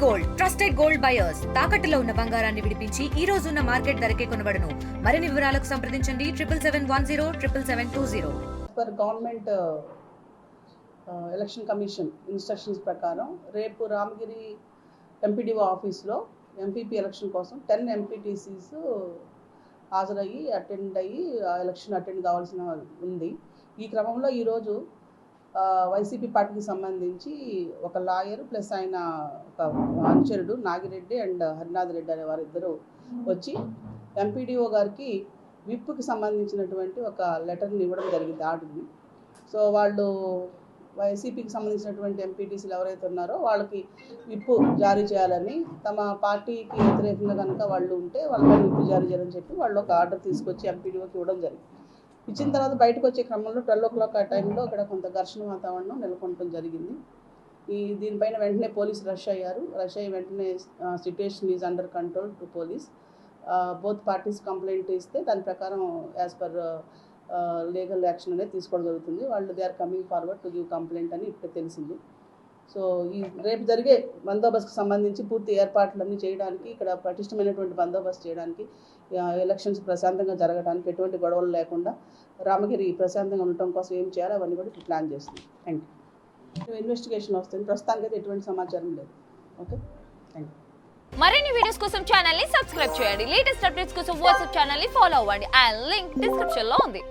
Gold trusted gold buyers తాకట్టులో ఉన్న బంగారాన్ని విడిపించి ఈ రోజు ఉన్న మార్కెట్ ధరకే కొనబడును. మరిన్ని వివరాలకు సంప్రదించండి 7771077720. Per government election commission instructions ప్రకారం రేపు రామగిరి ఎంపీడీఓ ఆఫీస్లో ఎంపీపీ ఎలక్షన్ కోసం 10 ఎంపీటీసీస్ హాజరయ్యి అటెండ్ కావాల్సిన ఉంది. ఈ క్రమంలో ఈరోజు వైసీపీ పార్టీకి సంబంధించి ఒక లాయర్ ప్లస్ ఆయన ఒక అనుచరుడు నాగిరెడ్డి అండ్ హరినాథ్ రెడ్డి అనే వారిద్దరూ వచ్చి ఎంపీడీఓ గారికి విప్కి సంబంధించినటువంటి ఒక లెటర్ని ఇవ్వడం జరిగింది, ఆర్డర్ని. సో వాళ్ళు వైసీపీకి సంబంధించినటువంటి ఎంపీటీసీలు ఎవరైతే ఉన్నారో వాళ్ళకి విప్పు జారీ చేయాలని, తమ పార్టీకి వ్యతిరేకంగా కనుక వాళ్ళు ఉంటే వాళ్ళపైన విప్పు జారీ చేయాలని చెప్పి వాళ్ళు ఒక ఆర్డర్ తీసుకొచ్చి ఎంపీడీఓకి ఇవ్వడం జరిగింది. ఇచ్చిన తర్వాత బయటకు వచ్చే క్రమంలో 12 o'clock ఆ టైంలో ఇక్కడ కొంత ఘర్షణ వాతావరణం నెలకొనడం జరిగింది. దీనిపైన వెంటనే పోలీసు రష్ అయ్యి వెంటనే situation is under control to police. Both parties complaint ఇస్తే దాని ప్రకారం యాజ్ పర్ లీగల్ యాక్షన్ అనేది తీసుకోవడం జరుగుతుంది. వాళ్ళు they are coming forward to give complaint అని ఇప్పుడు తెలిసింది. సో ఈ రేపు జరిగే బందోబస్తుకు సంబంధించి పూర్తి ఏర్పాట్లన్నీ చేయడానికి, ఇక్కడ పటిష్టమైనటువంటి బందోబస్తు చేయడానికి, ఎలక్షన్స్ ప్రశాంతంగా జరగడానికి, ఎటువంటి గొడవలు లేకుండా రామగిరి ప్రశాంతంగా ఉండటం కోసం ఏం చేయాలో అవన్నీ కూడా ప్లాన్ చేస్తుంది. Thank you. ఇన్వెస్టిగేషన్ వస్తుంది, ప్రస్తుతానికి అయితే ఎటువంటి సమాచారం లేదు. Okay, thank you. మరిన్ని వీడియోస్ కోసం ఛానల్ ని సబ్స్క్రైబ్ చేయండి. లేటెస్ట్ అప్డేట్స్ కోసం వాట్సాప్ ఛానల్ ని ఫాలో అవ్వండి. ఆ లింక్ డిస్క్రిప్షన్ లో ఉంది.